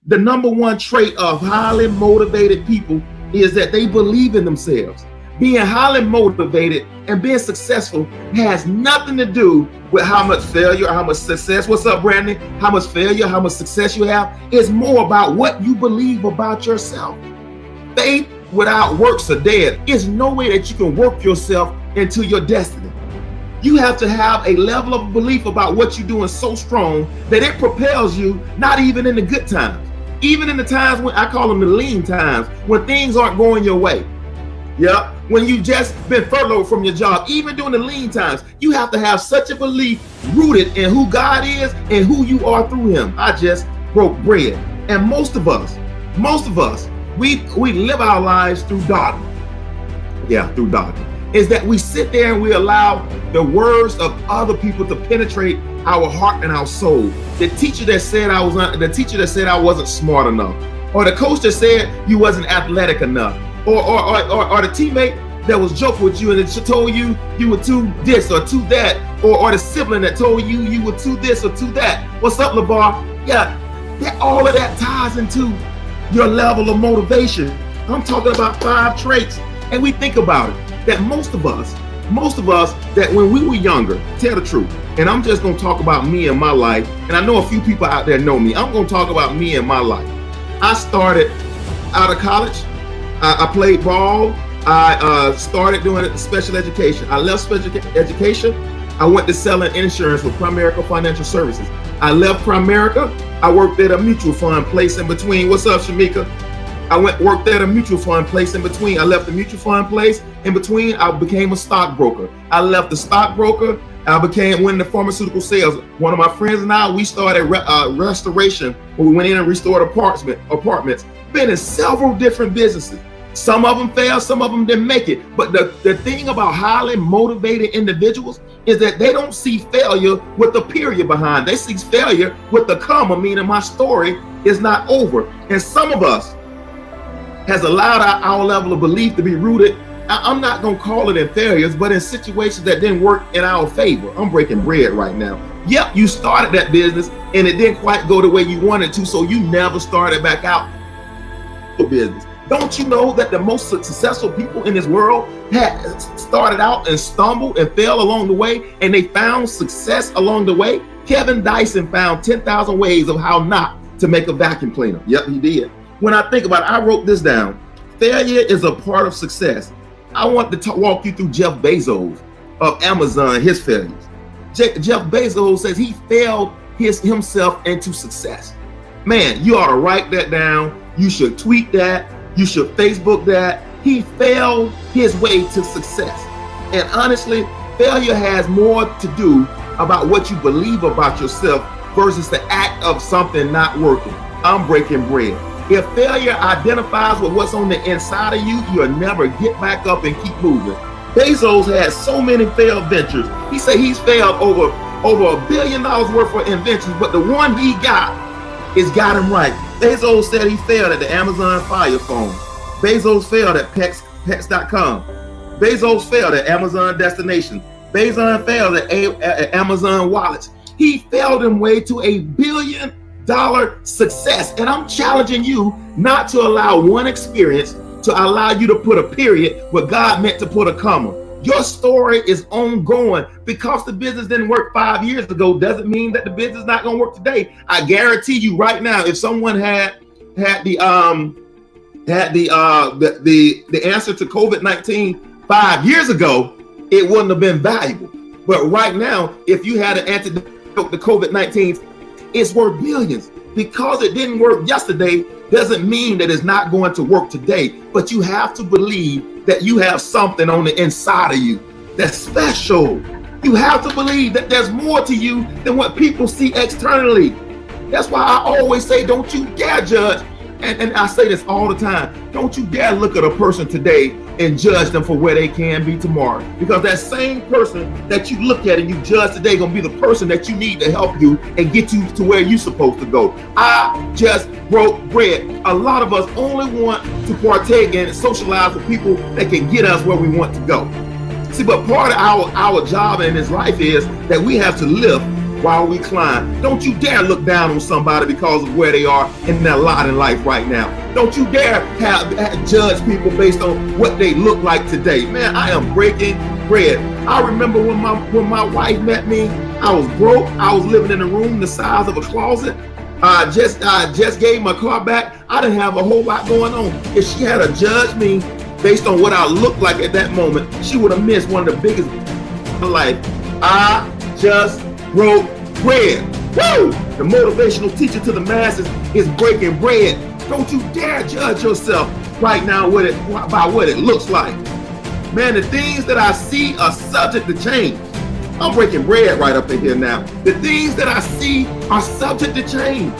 The number one trait of highly motivated people is that they believe in themselves. Being highly motivated and being successful has nothing to do with how much failure or how much success. What's up, Brandon? How much failure, how much success you have. It's more about what you believe about yourself. Faith without works are dead. There's no way that you can work yourself into your destiny. You have to have a level of belief about what you're doing so strong that it propels you, not even in the good times, even in the times when I call them the lean times, when things aren't going your way. Yeah, when you just been furloughed from your job, even during the lean times, you have to have such a belief rooted in who God is and who you are through him. I just broke bread. And most of us, we live our lives through darkness. Yeah, through darkness. Is that we sit there and we allow the words of other people to penetrate our heart and our soul. The teacher that said I wasn't smart enough, or the coach that said you wasn't athletic enough, or the teammate that was joking with you and it told you you were too this or too that, or the sibling that told you you were too this or too that. What's up, LeVar? Yeah, all of that ties into your level of motivation. I'm talking about 5 traits, and we think about it that most of us that when we were younger, tell the truth, and I'm just going to talk about me and my life, and I know a few people out there know me. I'm going to talk about me and my life. I started out of college. I played ball. I started doing special education. I left special education. I went to selling insurance with Primerica Financial Services. I left Primerica. I worked at a mutual fund place in between. What's up, Shamika? I worked at a mutual fund place in between. I left the mutual fund place. In between, I became a stockbroker. I left the stockbroker. I went into pharmaceutical sales. One of my friends and I, we started restoration, where we went in and restored apartments. Been in several different businesses. Some of them failed, some of them didn't make it. But the thing about highly motivated individuals is that they don't see failure with a period behind. They see failure with the comma, meaning my story is not over. And some of us has allowed our level of belief to be rooted. I'm not going to call it in failures, but in situations that didn't work in our favor. I'm breaking bread right now. Yep, you started that business and it didn't quite go the way you wanted to, so you never started back out for business. Don't you know that the most successful people in this world had started out and stumbled and fell along the way, and they found success along the way? Kevin Dyson found 10,000 ways of how not to make a vacuum cleaner. Yep, he did. When I think about it, I wrote this down. Failure is a part of success. I want to walk you through Jeff Bezos of Amazon, his failures. Jeff Bezos says he failed himself into success. Man, you ought to write that down. You should tweet that. You should Facebook that. He failed his way to success. And honestly, failure has more to do about what you believe about yourself versus the act of something not working. I'm breaking bread. If failure identifies with what's on the inside of you, you'll never get back up and keep moving. Bezos has so many failed ventures. He said he's failed over $1 billion worth of inventions, but the one he got him right. Bezos said he failed at the Amazon Fire Phone. Bezos failed at Pets.com. Bezos failed at Amazon Destination. Bezos failed at Amazon Wallets. He failed him way to $1 billion success. And I'm challenging you not to allow one experience to allow you to put a period where God meant to put a comma. Your story is ongoing. Because the business didn't work 5 years ago doesn't mean that the business is not going to work today. I guarantee you right now, if someone had the answer to COVID-19 5 years ago, it wouldn't have been valuable. But right now, if you had an antidote to COVID-19, it's worth billions. Because it didn't work yesterday doesn't mean that it's not going to work today. But you have to believe that you have something on the inside of you that's special. You have to believe that there's more to you than what people see externally. That's why I always say, don't you dare judge. And I say this all the time. Don't you dare look at a person today and judge them for where they can be tomorrow. Because that same person that you look at and you judge today gonna be the person that you need to help you and get you to where you're supposed to go. I just broke bread. A lot of us only want to partake and socialize with people that can get us where we want to go. See, but part of our job in this life is that we have to lift while we climb. Don't you dare look down on somebody because of where they are in their lot in life right now. Don't you dare judge people based on what they look like today. Man, I am breaking bread. I remember when my wife met me, I was broke. I was living in a room the size of a closet. I just gave my car back. I didn't have a whole lot going on. If she had to judge me based on what I looked like at that moment, she would have missed one of the biggest in my life. I just broke bread. Woo! The motivational teacher to the masses is breaking bread. Don't you dare judge yourself right now by what it looks like. Man, the things that I see are subject to change. I'm breaking bread right up in here now. The things that I see are subject to change.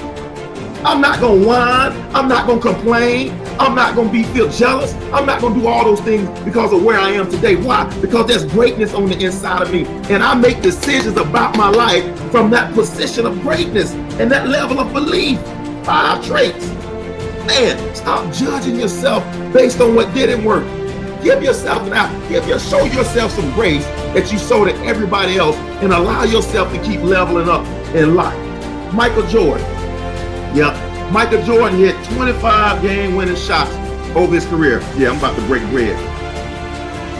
I'm not going to whine. I'm not going to complain. I'm not going to feel jealous. I'm not going to do all those things because of where I am today. Why? Because there's greatness on the inside of me. And I make decisions about my life from that position of greatness and that level of belief. 5 traits. Man, stop judging yourself based on what didn't work. Give yourself show yourself some grace that you show to everybody else and allow yourself to keep leveling up in life. Michael Jordan. Yep. Michael Jordan hit 25 game-winning shots over his career. Yeah, I'm about to break bread.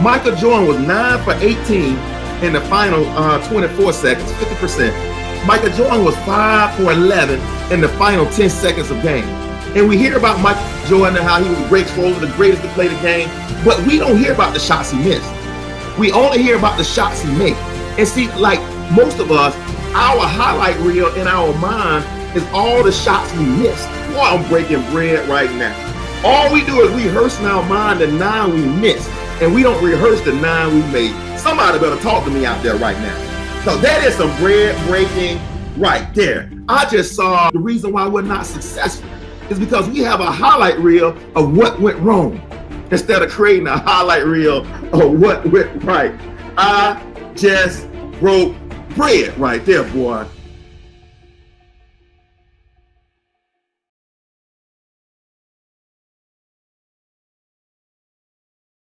Michael Jordan was 9 for 18 in the final 24 seconds, 50%. Michael Jordan was 5 for 11 in the final 10 seconds of game. And we hear about Michael Jordan and how he was a great scorer, the greatest to play the game, but we don't hear about the shots he missed. We only hear about the shots he made. And see, like most of us, our highlight reel in our mind is all the shots we missed. Boy, I'm breaking bread right now. All we do is rehearse in our mind the 9 we missed, and we don't rehearse the 9 we made. Somebody better talk to me out there right now. So that is some bread breaking right there. I just saw the reason why we're not successful is because we have a highlight reel of what went wrong instead of creating a highlight reel of what went right. I just broke bread right there, boy.